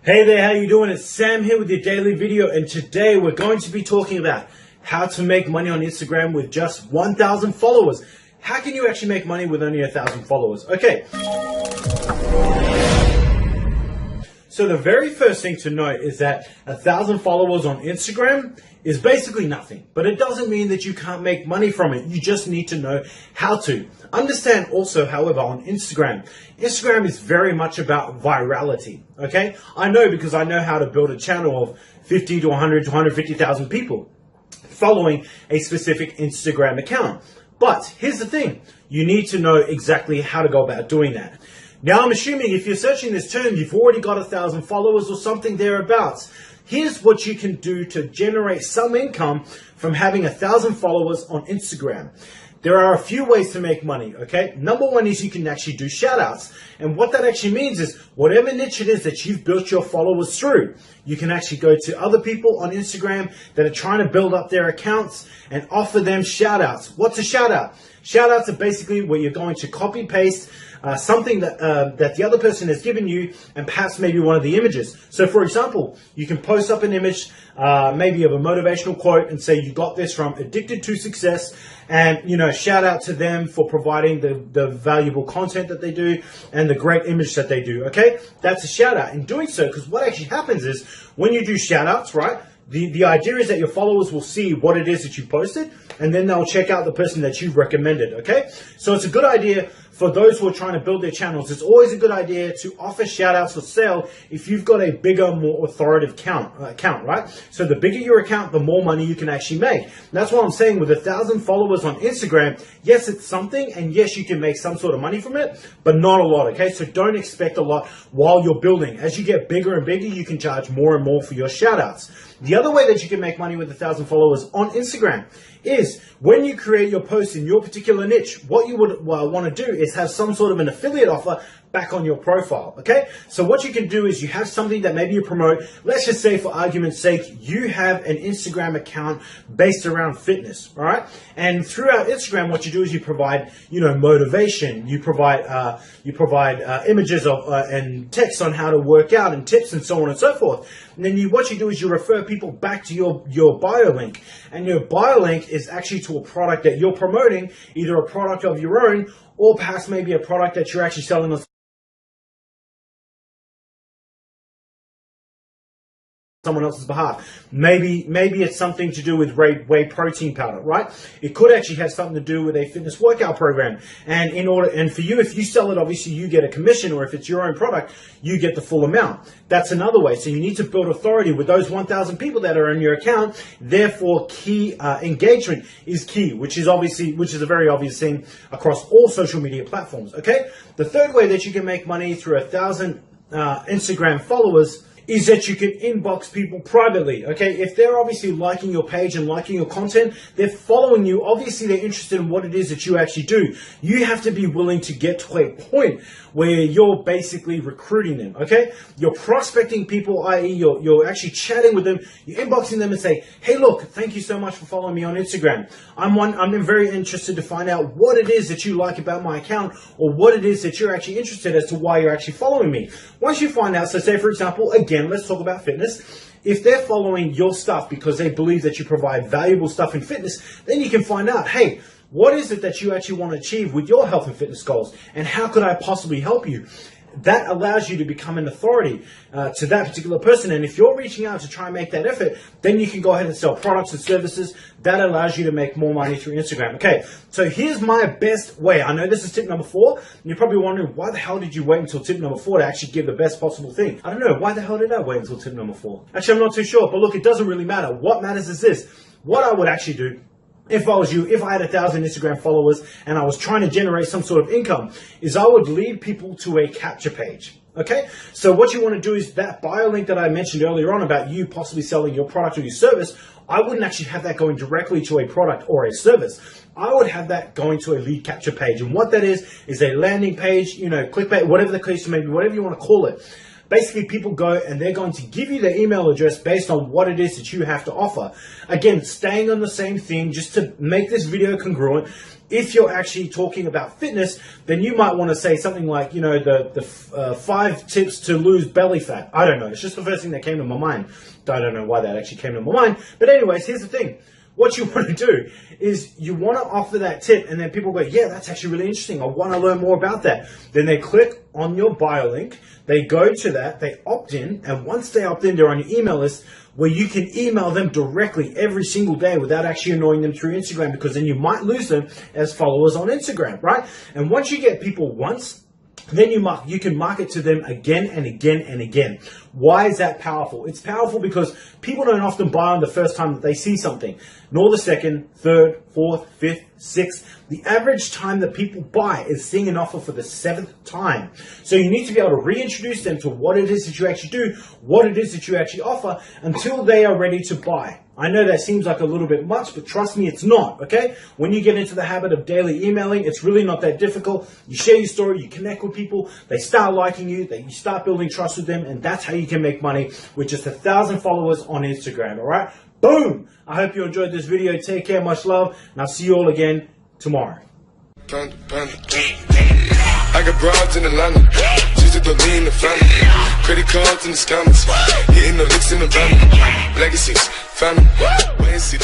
Hey there, how you doing? It's Sam here with your daily video, and today we're going to be talking about how to make money on Instagram with just 1,000 followers. How can you actually make money with only 1,000 followers? Okay. So the very first thing to note is that 1,000 followers on Instagram is basically nothing, but it doesn't mean that you can't make money from it. You just need to know how to. Understand also, however, on Instagram is very much about virality, okay? I know because I know how to build a channel of 50 to 100 to 150,000 people following a specific Instagram account. But here's the thing, you need to know exactly how to go about doing that. Now, I'm assuming if you're searching this term, you've already got 1,000 followers or something thereabouts. Here's what you can do to generate some income from having 1,000 followers on Instagram. There are a few ways to make money, okay? Number one is you can actually do shout outs. And what that actually means is whatever niche it is that you've built your followers through, you can actually go to other people on Instagram that are trying to build up their accounts and offer them shout outs. What's a shout out? Shout outs are basically where you're going to copy paste something that the other person has given you, and perhaps maybe one of the images. So for example, you can post up an image, maybe of a motivational quote, and say you got this from Addicted to Success, and shout out to them for providing the valuable content that they do and the great image that they do. Okay, that's a shout out. In doing so, because what actually happens is when you do shout outs, right, the idea is that your followers will see what it is that you posted, and then they'll check out the person that you've recommended, okay? So it's a good idea for those who are trying to build their channels. It's always a good idea to offer shout outs for sale if you've got a bigger, more authoritative account, right? So the bigger your account, the more money you can actually make. And that's what I'm saying with 1,000 followers on Instagram. Yes, it's something, and yes, you can make some sort of money from it, but not a lot, okay? So don't expect a lot while you're building. As you get bigger and bigger, you can charge more and more for your shout outs. The other way that you can make money with 1,000 followers on Instagram is when you create your post in your particular niche, what you would want to do is have some sort of an affiliate offer back on your profile, okay? So what you can do is you have something that maybe you promote. Let's just say, for argument's sake, you have an Instagram account based around fitness, all right? And throughout Instagram, what you do is you provide, motivation. You provide images of and text on how to work out and tips and so on and so forth. And then what you do is you refer people back to your bio link. And your bio link is actually to a product that you're promoting, either a product of your own or perhaps maybe a product that you're actually selling on someone else's behalf. Maybe it's something to do with whey protein powder, right? It could actually have something to do with a fitness workout program. And for you, if you sell it, obviously you get a commission, or if it's your own product, you get the full amount. That's another way. So you need to build authority with those 1,000 people that are in your account. Therefore, key engagement is key, which is a very obvious thing across all social media platforms. Okay. The third way that you can make money through 1,000 Instagram followers is that you can inbox people privately, okay? If they're obviously liking your page and liking your content, they're following you, obviously they're interested in what it is that you actually do. You have to be willing to get to a point where you're basically recruiting them, okay? You're prospecting people, i.e. you're actually chatting with them, you're inboxing them and say, hey, look, thank you so much for following me on Instagram. I'm very interested to find out what it is that you like about my account, or what it is that you're actually interested as to why you're actually following me. Once you find out, so say for example, again, let's talk about fitness. If they're following your stuff because they believe that you provide valuable stuff in fitness, then you can find out, hey, what is it that you actually want to achieve with your health and fitness goals? And how could I possibly help you? That allows you to become an authority to that particular person. And if you're reaching out to try and make that effort, then you can go ahead and sell products and services. That allows you to make more money through Instagram. Okay, so here's my best way. I know this is tip number 4. And you're probably wondering, why the hell did you wait until tip number 4 to actually give the best possible thing? I don't know. Why the hell did I wait until tip number 4? Actually, I'm not too sure. But look, it doesn't really matter. What matters is this. What I would actually do, if I was you, if I had 1,000 Instagram followers and I was trying to generate some sort of income, is I would lead people to a capture page. Okay, so what you want to do is that bio link that I mentioned earlier on about you possibly selling your product or your service, I wouldn't actually have that going directly to a product or a service. I would have that going to a lead capture page. And what that is a landing page, clickbait, whatever the case may be, whatever you want to call it. Basically, people go and they're going to give you their email address based on what it is that you have to offer. Again, staying on the same theme, just to make this video congruent. If you're actually talking about fitness, then you might want to say something like, you know, the 5 tips to lose belly fat. I don't know. It's just the first thing that came to my mind. I don't know why that actually came to my mind. But anyways, here's the thing. What you want to do is you want to offer that tip, and then people go, yeah, that's actually really interesting. I want to learn more about that. Then they click on your bio link, they go to that, they opt in, and once they opt in, they're on your email list where you can email them directly every single day without actually annoying them through Instagram, because then you might lose them as followers on Instagram, right? And once you get people once, then you can market to them again and again and again. Why is that powerful? It's powerful because people don't often buy on the first time that they see something, nor the second, third, fourth, fifth, sixth. The average time that people buy is seeing an offer for the 7th time. So you need to be able to reintroduce them to what it is that you actually do, what it is that you actually offer, until they are ready to buy. I know that seems like a little bit much, but trust me, it's not, okay? When you get into the habit of daily emailing, it's really not that difficult. You share your story, you connect with people, they start liking you, you start building trust with them, and that's how you can make money with just 1,000 followers on Instagram, all right? Boom! I hope you enjoyed this video. Take care, much love, and I'll see you all again tomorrow. I got broads in Atlanta, just to lean in the family. Credit cards in the scammers, hitting the licks in the van. Legacies, family, wait and see.